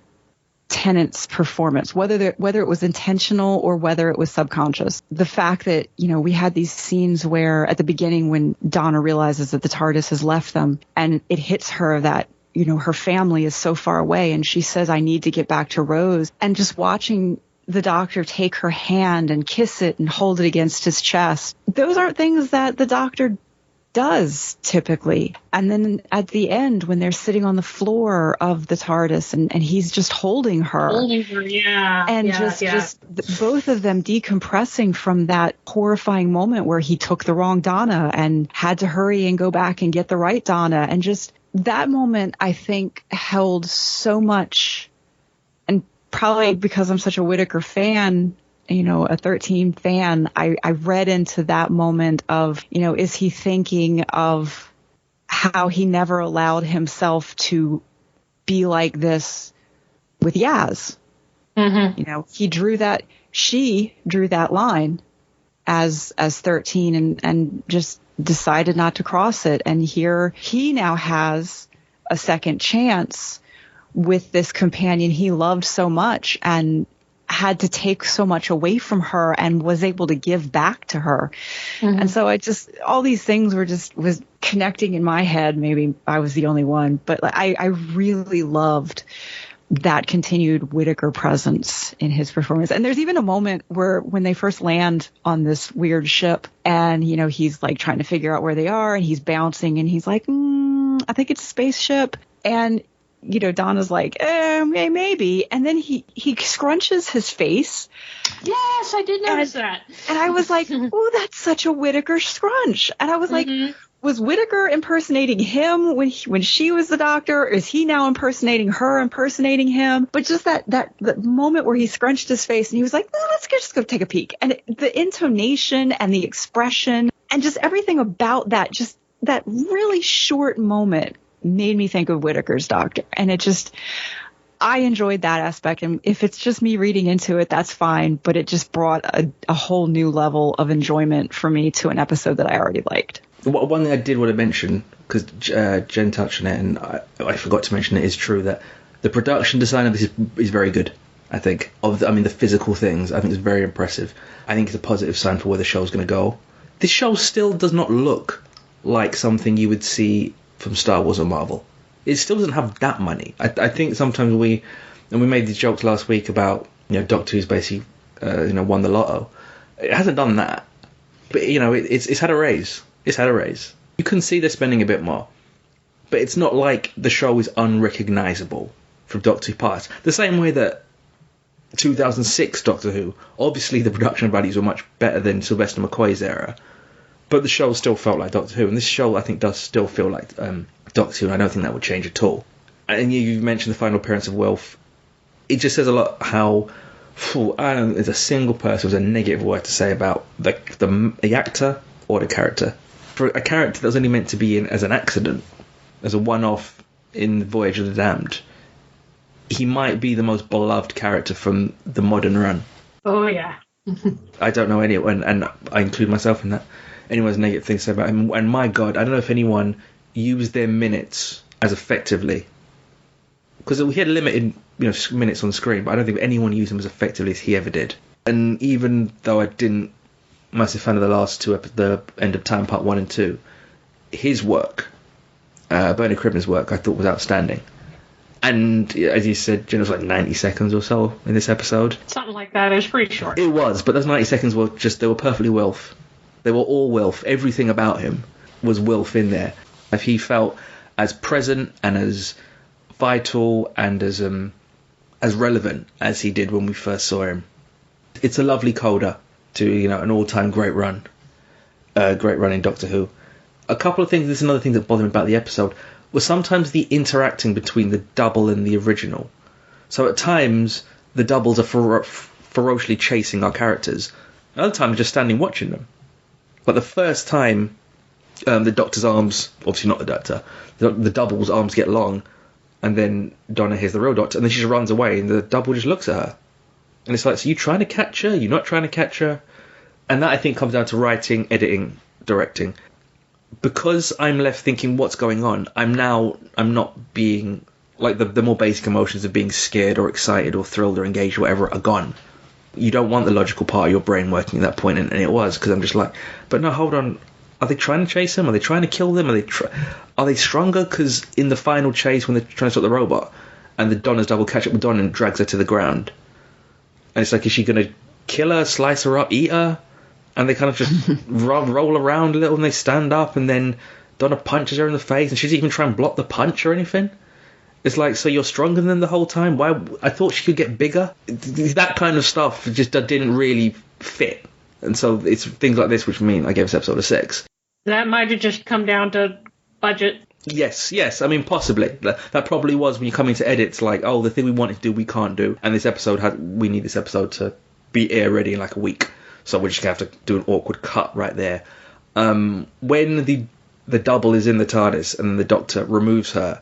Tennant's performance, whether it was intentional or whether it was subconscious. The fact that, we had these scenes where at the beginning when Donna realizes that the TARDIS has left them, and it hits her that, her family is so far away, and she says, I need to get back to Rose, and just watching the Doctor take her hand and kiss it and hold it against his chest. Those aren't things that the Doctor does typically. And then at the end, when they're sitting on the floor of the TARDIS and he's just holding her. Yeah. And just both of them decompressing from that horrifying moment where he took the wrong Donna and had to hurry and go back and get the right Donna. And just that moment, I think, held so much. And probably because I'm such a Whittaker fan, you know, a 13 fan, I read into that moment of, you know, is he thinking of how he never allowed himself to be like this with Yaz? Mm-hmm. You know, she drew that line as 13 and just decided not to cross it. And here he now has a second chance with this companion he loved so much and had to take so much away from her and was able to give back to her. Mm-hmm. And so all these things was connecting in my head. Maybe I was the only one, but I really loved that continued Whittaker presence in his performance. And there's even a moment where when they first land on this weird ship and, you know, he's like trying to figure out where they are and he's bouncing and he's like, I think it's a spaceship. And, you know, Donna's like, maybe. And then he scrunches his face. Yes, I did notice that. And I was like, oh, that's such a Whittaker scrunch. And I was like, was Whittaker impersonating him when she was the Doctor? Or is he now impersonating her, impersonating him? But just that moment where he scrunched his face and he was like, let's just go take a peek. And the intonation and the expression and just everything about that, just that really short moment made me think of Whittaker's Doctor. And I enjoyed that aspect. And if it's just me reading into it, that's fine. But it just brought a whole new level of enjoyment for me to an episode that I already liked. One thing I did want to mention, because Jenn touched on it and I forgot to mention it, is true that the production design of this is very good, I think. The physical things, I think it's very impressive. I think it's a positive sign for where the show's going to go. This show still does not look like something you would see from Star Wars or Marvel. It still doesn't have that money. I think sometimes we made these jokes last week about, you know, Doctor Who's basically won the lotto. It hasn't done that, but you know it's had a raise. It's had a raise. You can see they're spending a bit more, but it's not like the show is unrecognizable from Doctor Who past. The same way that 2006 Doctor Who, obviously the production values were much better than Sylvester McCoy's era, but the show still felt like Doctor Who, and this show I think does still feel like Doctor Who, and I don't think that would change at all. And you mentioned the final appearance of Wilf. It just says a lot how, I don't know, there's a single person with a negative word to say about the actor or the character. For a character that's only meant to be in as an accident, as a one-off in Voyage of the Damned, he might be the most beloved character from the modern run. Oh, yeah. I don't know anyone, and I include myself in that, anyone's negative things to say about him. And my God, I don't know if anyone used their minutes as effectively. Because we had limited minutes on screen, but I don't think anyone used them as effectively as he ever did. And even though I didn't massive fan of the last two, the End of Time Part 1 and 2, his work, Bernard Cribbins' work, I thought was outstanding. And as you said, Jenn, it was like 90 seconds or so in this episode. Something like that. It was pretty short. It was, but those 90 seconds were they were perfectly Wilf. They were all Wilf. Everything about him was Wilf in there. If he felt as present and as vital and as relevant as he did when we first saw him. It's a lovely coda to an all-time great run in Doctor Who. A couple of things. This is another thing that bothered me about the episode was sometimes the interacting between the double and the original. So at times the doubles are ferociously chasing our characters. Other times just standing watching them. But the first time the Doctor's arms, obviously not the Doctor, the double's arms get long, and then Donna hears the real Doctor, and then she just runs away, and the double just looks at her. And it's like, so you trying to catch her? You're not trying to catch her? And that, I think, comes down to writing, editing, directing. Because I'm left thinking, what's going on? I'm not being, like, the more basic emotions of being scared or excited or thrilled or engaged or whatever are gone. You don't want the logical part of your brain working at that point, and it was, because I'm just like, but no, hold on. Are they trying to chase him? Are they trying to kill them? Are they stronger? Because in the final chase, when they're trying to stop the robot, and the Donna's double catch up with Donna and drags her to the ground, and it's like, is she going to kill her, slice her up, eat her? and they kind of just roll around a little, and they stand up, and then Donna punches her in the face, and she's even trying to block the punch or anything. It's like, so you're stronger than them the whole time? Why? I thought she could get bigger. That kind of stuff just didn't really fit. And so it's things like this which mean I gave this episode a 6. That might have just come down to budget. Yes. I mean, possibly. That probably was when you come into edits, like, oh, the thing we wanted to do, we can't do. And this episode, we need this episode to be air ready in like a week. So we're just going to have to do an awkward cut right there. When the double is in the TARDIS and the Doctor removes her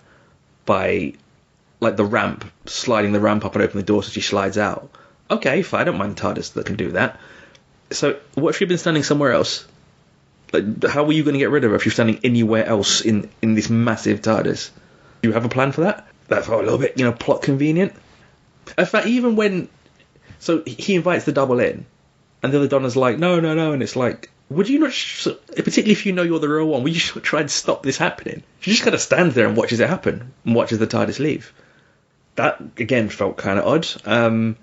by, like, the ramp, sliding the ramp up and open the door so she slides out. Okay, fine, I don't mind the TARDIS that can do that. So, what if you've been standing somewhere else? Like, how are you going to get rid of her if you're standing anywhere else in this massive TARDIS? Do you have a plan for that? That felt a little bit, plot convenient. In fact, even when... So, he invites the double in, and the other Donna's like, no, and it's like... Would you not, particularly if you know you're the real one, would you try and stop this happening? She just kind of stands there and watches it happen, and watches the TARDIS leave. That, again, felt kind of odd.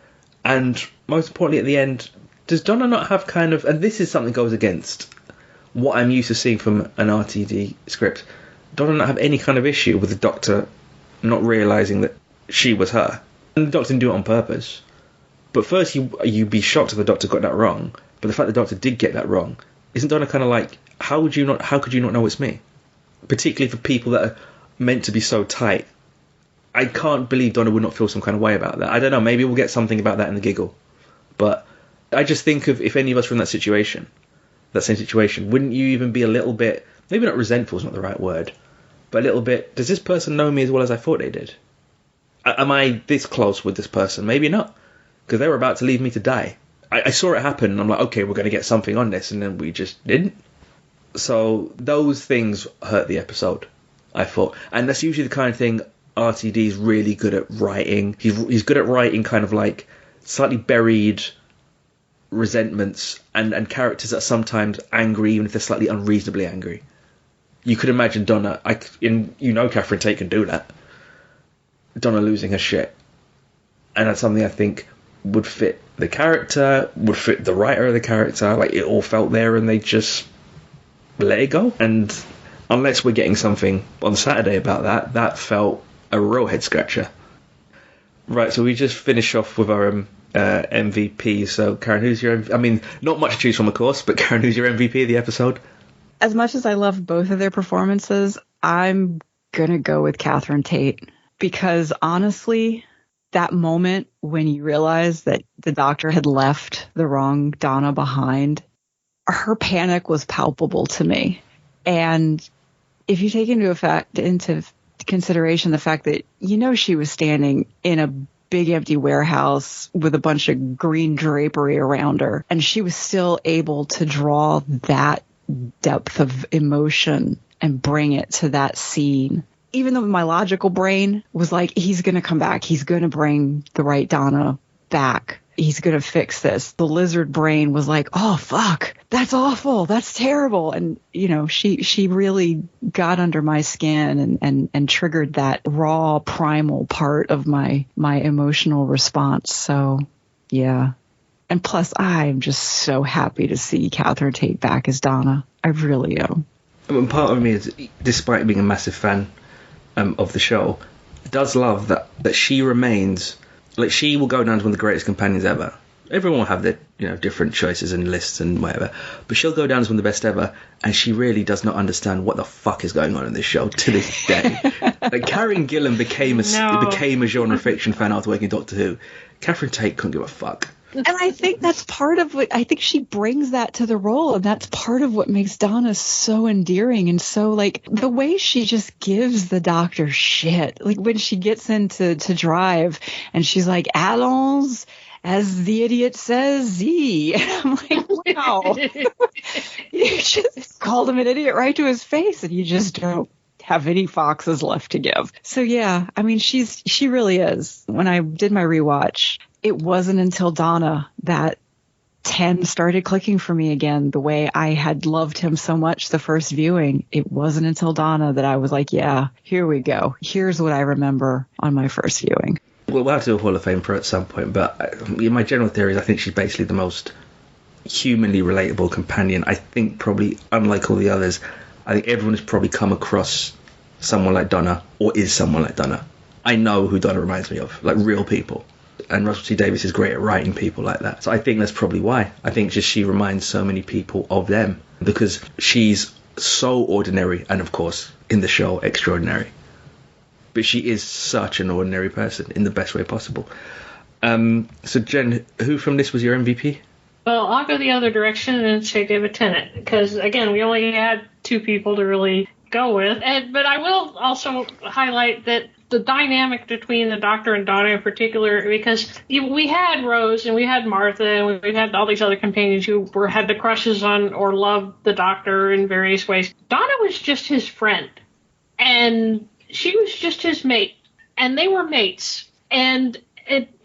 And most importantly, at the end, does Donna not have kind of... And this is something that goes against what I'm used to seeing from an RTD script. Donna not have any kind of issue with the Doctor not realising that she was her. And the Doctor didn't do it on purpose. But first, you'd be shocked if the Doctor got that wrong. But the fact the Doctor did get that wrong... Isn't Donna kind of like, how could you not know it's me? Particularly for people that are meant to be so tight. I can't believe Donna would not feel some kind of way about that. I don't know, maybe we'll get something about that in the giggle. But I just think of, if any of us were in that same situation, wouldn't you even be a little bit, maybe not resentful is not the right word, but a little bit, does this person know me as well as I thought they did? Am I this close with this person? Maybe not. Because they were about to leave me to die. I saw it happen, and I'm like, okay, we're going to get something on this, and then we just didn't. So those things hurt the episode, I thought. And that's usually the kind of thing RTD is really good at writing. He's good at writing kind of like slightly buried resentments and characters that are sometimes angry, even if they're slightly unreasonably angry. You could imagine Donna, Catherine Tate can do that. Donna losing her shit. And that's something I think would fit the character, would fit the writer of the character. Like, it all felt there, and they just let it go. And unless we're getting something on Saturday about that felt a real head scratcher. Right, so we just finish off with our MVP. So, Karen, who's your... I mean, not much to choose from, of course, but Karen, who's your MVP of the episode? As much as I love both of their performances, I'm going to go with Catherine Tate. Because, honestly... that moment when you realize that the Doctor had left the wrong Donna behind, her panic was palpable to me. And if you take into consideration the fact that, she was standing in a big empty warehouse with a bunch of green drapery around her, and she was still able to draw that depth of emotion and bring it to that scene. Even though my logical brain was like, he's going to come back. He's going to bring the right Donna back. He's going to fix this. The lizard brain was like, oh, fuck, that's awful. That's terrible. And, she really got under my skin and triggered that raw primal part of my emotional response. So, yeah. And plus, I'm just so happy to see Catherine Tate back as Donna. I really am. I mean, part of me is, despite being a massive fan of the show, does love that she remains, like, she will go down as one of the greatest companions ever. Everyone will have their different choices and lists and whatever, but she'll go down as one of the best ever, and she really does not understand what the fuck is going on in this show to this day. Like, Karen Gillan became a genre fiction fan after working Doctor Who. Catherine Tate couldn't give a fuck. And I think that's part of what, I think she brings that to the role, and that's part of what makes Donna so endearing, and so, like, the way she just gives the Doctor shit. Like, when she gets into drive, and she's like, allons, as the idiot says, Z. And I'm like, wow. You just called him an idiot right to his face, and you just don't have any foxes left to give. So, yeah, I mean, she really is. When I did my rewatch, it wasn't until Donna that 10 started clicking for me again, the way I had loved him so much the first viewing. It wasn't until Donna that I was like, yeah, here we go. Here's what I remember on my first viewing. Well, we'll have to do a Hall of Fame for her at some point, but my general theory is I think she's basically the most humanly relatable companion. I think probably, unlike all the others, I think everyone has probably come across someone like Donna, or is someone like Donna. I know who Donna reminds me of, like real people. And Russell T Davies is great at writing people like that. So I think that's probably why. I think just she reminds so many people of them, because she's so ordinary, and of course, in the show, extraordinary. But she is such an ordinary person in the best way possible. So Jen, who from this was your MVP? Well, I'll go the other direction and say David Tennant, because again, we only had 2 people to really go with. But I will also highlight that the dynamic between the Doctor and Donna in particular, because we had Rose and we had Martha and we had all these other companions who had the crushes on or loved the Doctor in various ways. Donna was just his friend, and she was just his mate, and they were mates. And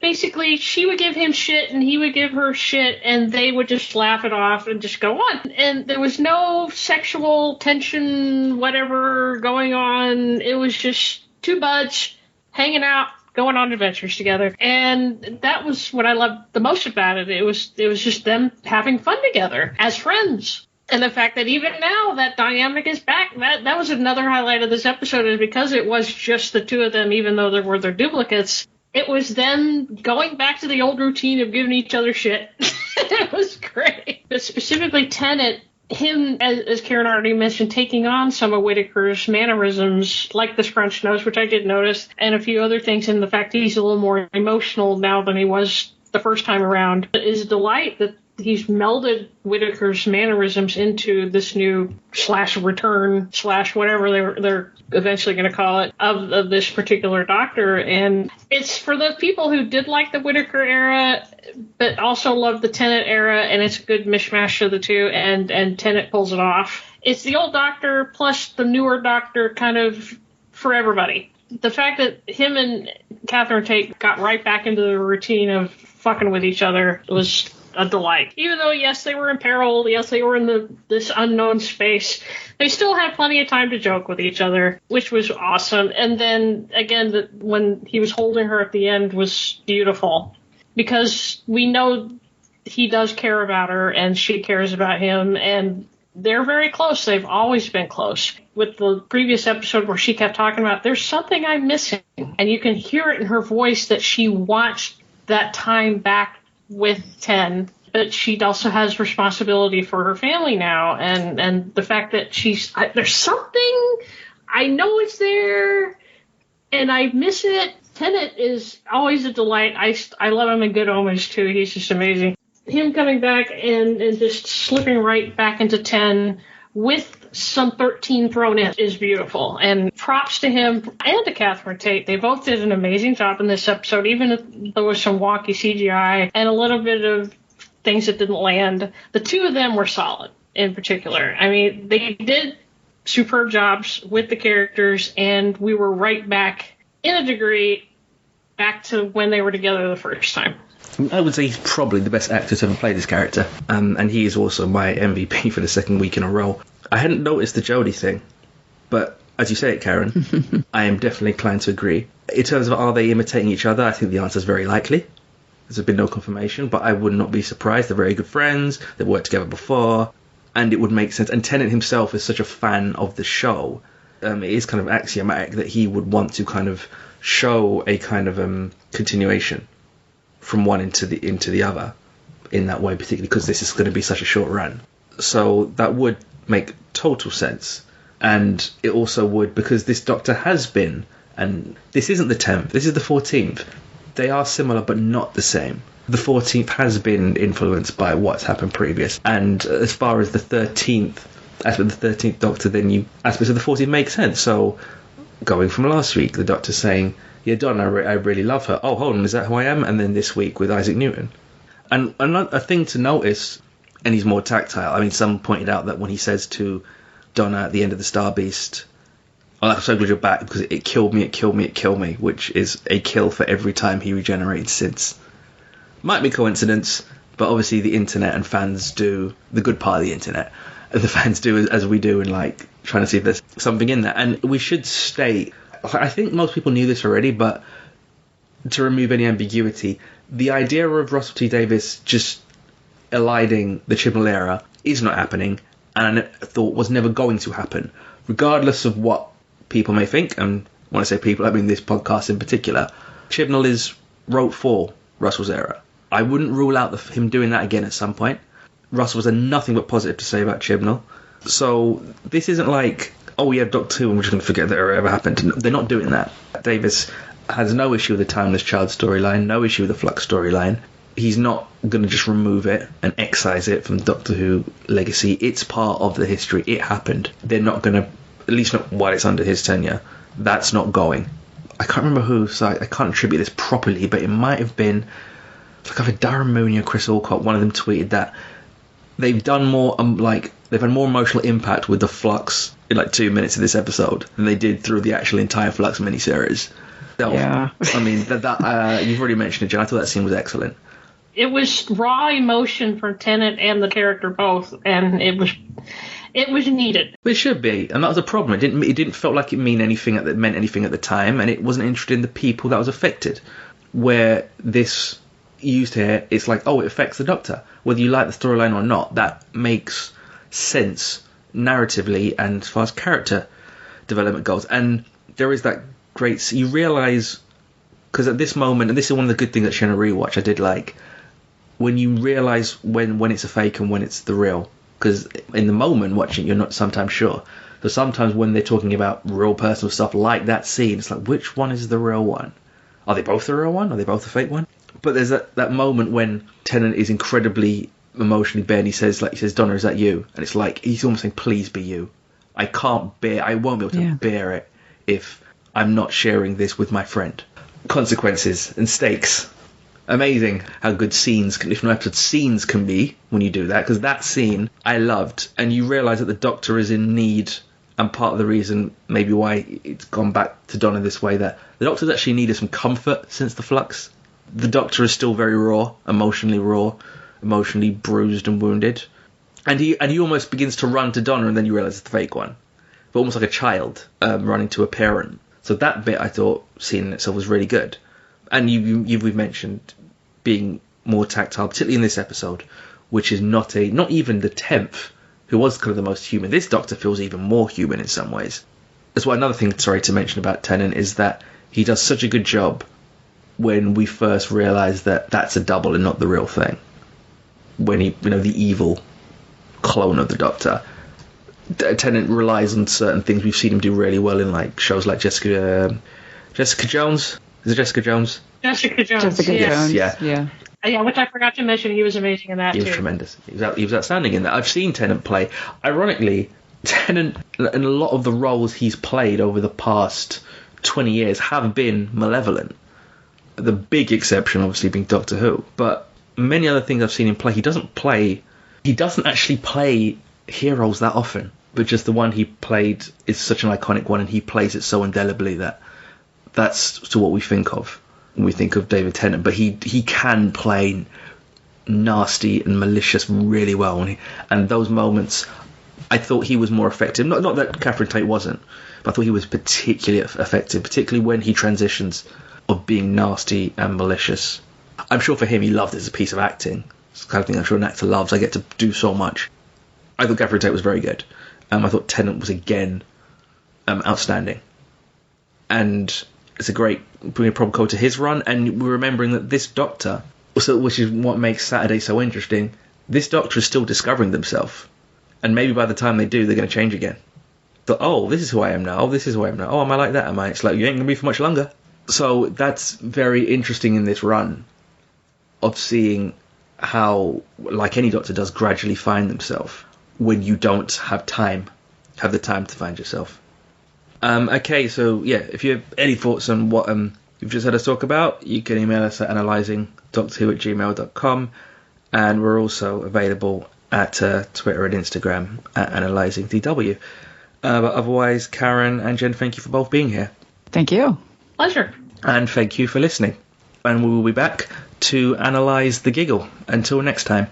basically, she would give him shit and he would give her shit, and they would just laugh it off and just go on. And there was no sexual tension, whatever, going on. It was just 2 buds hanging out, going on adventures together. And that was what I loved the most about it. It was just them having fun together as friends. And the fact that even now that dynamic is back, that was another highlight of this episode, is because it was just the 2 of them, even though there were their duplicates. It was them going back to the old routine of giving each other shit. It was great. But specifically Tennant, him, as Karen already mentioned, taking on some of Whittaker's mannerisms, like the scrunched nose, which I did notice, and a few other things, and the fact that he's a little more emotional now than he was the first time around, is a delight that he's melded Whittaker's mannerisms into this new /return/ whatever they're eventually going to call it of this particular Doctor. And it's for the people who did like the Whittaker era but also love the Tennant era, and it's a good mishmash of the 2, and Tennant pulls it off. It's the old Doctor plus the newer Doctor kind of for everybody. The fact that him and Catherine Tate got right back into the routine of fucking with each other was a delight. Even though, yes, they were in peril, yes, they were in this unknown space, they still had plenty of time to joke with each other, which was awesome. And then, again, when he was holding her at the end was beautiful, because we know he does care about her and she cares about him, and they're very close. They've always been close. With the previous episode where she kept talking about, there's something I'm missing, and you can hear it in her voice that she watched that time back with 10, but she also has responsibility for her family now, and the fact that there's something, I know it's there, and I miss it. Tennant is always a delight. I love him in Good Omens too. He's just amazing. Him coming back and just slipping right back into 10 with some 13 thrown in is beautiful. And props to him and to Catherine Tate. They both did an amazing job in this episode, even if there was some wonky CGI and a little bit of things that didn't land. The 2 of them were solid in particular. I mean, they did superb jobs with the characters, and we were right back, in a degree, back to when they were together the first time. I would say he's probably the best actor to ever play this character, and he is also my MVP for the 2nd week in a row. I hadn't noticed the Jodie thing, but as you say it, Karen, I am definitely inclined to agree. In terms of are they imitating each other, I think the answer is very likely. There's been no confirmation, but I would not be surprised. They're very good friends, they've worked together before, and it would make sense. And Tennant himself is such a fan of the show, it is kind of axiomatic that he would want to kind of show a kind of continuation from one into the other in that way, particularly because this is going to be such a short run. So that would make total sense. And it also would, because this Doctor has been, and this isn't the 10th, this is the 14th. They are similar but not the same. The 14th has been influenced by what's happened previous. And as far as the 13th, aspect of the 13th Doctor, then aspects of the 14th make sense. So going from last week, the Doctor saying, yeah, Donna, I really love her. Oh, hold on, is that who I am? And then this week with Isaac Newton. And another thing to notice, and he's more tactile. I mean, some pointed out that when he says to Donna at the end of the Star Beast, oh, I'm so glad you're back because it killed me, it killed me, it killed me, which is a kill for every time he regenerated since. Might be coincidence, but obviously the internet and fans do the good part of the internet. And the fans do as we do, and like trying to see if there's something in there. And we should state, I think most people knew this already, but to remove any ambiguity, the idea of Russell T Davies just eliding the Chibnall era is not happening, and I thought was never going to happen, regardless of what people may think. And when I say people, I mean this podcast in particular. Chibnall is wrote for Russell's era. I wouldn't rule out him doing that again at some point. Russell has nothing but positive to say about Chibnall. So this isn't like, oh, we have Doctor Who and we're just going to forget that it ever happened. They're not doing that. Davis has no issue with the Timeless Child storyline, no issue with the Flux storyline. He's not going to just remove it and excise it from Doctor Who legacy. It's part of the history. It happened. They're not going to, at least not while it's under his tenure. That's not going. I can't remember who, so I can't attribute this properly, but it might have been like either Darren Mooney or Chris Alcott. One of them tweeted that they've done more, they've had more emotional impact with the Flux in like 2 minutes of this episode than they did through the actual entire Flux miniseries. Yeah. I mean, that you've already mentioned it, Jen. I thought that scene was excellent. It was raw emotion from Tennant and the character both, and it was needed. It should be, and that was a problem. It didn't feel like it meant anything at the time, and it wasn't interested in the people that was affected. Where this used here, it's like, oh, it affects the Doctor, whether you like the storyline or not. That makes sense narratively and as far as character development goes. And there is that great, you realise, because at this moment, and this is one of the good things that Shanna rewatch I did like, when you realise when it's a fake and when it's the real. Because in the moment watching, you're not sometimes sure. So sometimes when they're talking about real personal stuff like that scene, it's like, which one is the real one? Are they both the real one? Are they both the fake one? But there's that moment when Tennant is incredibly emotionally bare, and he says, Donna, is that you? And it's like, he's almost saying, please be you. I won't be able to bear it if I'm not sharing this with my friend. Consequences and stakes. Amazing how good scenes can be when you do that, because that scene I loved, and you realise that the Doctor is in need, and part of the reason maybe why it's gone back to Donna this way, that the Doctor's actually needed some comfort since the Flux. The Doctor is still very raw, emotionally bruised and wounded, and he almost begins to run to Donna, and then you realise it's the fake one, but almost like a child running to a parent. So that bit I thought, seeing in itself, was really good. And we've mentioned being more tactile, particularly in this episode, which is not even the 10th, who was kind of the most human. This Doctor feels even more human in some ways. That's why another thing, to mention about Tennant is that he does such a good job when we first realise that that's a double and not the real thing. When he, the evil clone of the Doctor. Tennant relies on certain things we've seen him do really well in like shows like Jessica Jones. Is it Jessica Jones? Jessica Jones. Jones. Yeah. Yeah, which I forgot to mention. He was amazing in that, He was tremendous. He was outstanding in that. I've seen Tennant play. Ironically, Tennant, in a lot of the roles he's played over the past 20 years have been malevolent. The big exception, obviously, being Doctor Who. But many other things I've seen him play, he doesn't actually play heroes that often. But just the one he played is such an iconic one, and he plays it so indelibly that's to what we think of when we think of David Tennant. But he can play nasty and malicious really well, and those moments I thought he was more effective. Not that Catherine Tate wasn't, but I thought he was particularly effective, particularly when he transitions of being nasty and malicious. I'm sure for him he loved it as a piece of acting. It's the kind of thing I'm sure an actor loves. I get to do so much. I thought Catherine Tate was very good. I thought Tennant was again outstanding, and it's a great bring a proper code to his run. And we're remembering that this Doctor, which is what makes Saturday so interesting, this Doctor is still discovering themselves, and maybe by the time they do, they're going to change again. So, oh, this is who I am now. Oh, this is who I am now. Oh, am I like that? Am I? It's like, you ain't going to be for much longer. So that's very interesting in this run of seeing how, like any Doctor does, gradually find themselves when you don't have the time to find yourself. Okay, so yeah, if you have any thoughts on what you've just heard us talk about, you can email us at analysingdoctorwho@gmail.com, and we're also available at Twitter and Instagram at analysingdw. But otherwise, Karen and Jen, thank you for both being here. Thank you. Pleasure. And thank you for listening. And we will be back to analyse the giggle. Until next time.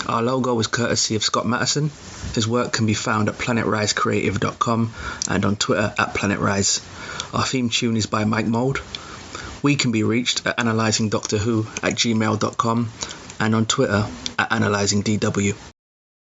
Our logo is courtesy of Scott Mattison. His work can be found at planetrisecreative.com and on Twitter at planetrise. Our theme tune is by Mike Mould. We can be reached at analysingdoctorwho@gmail.com and on Twitter at analysingdw.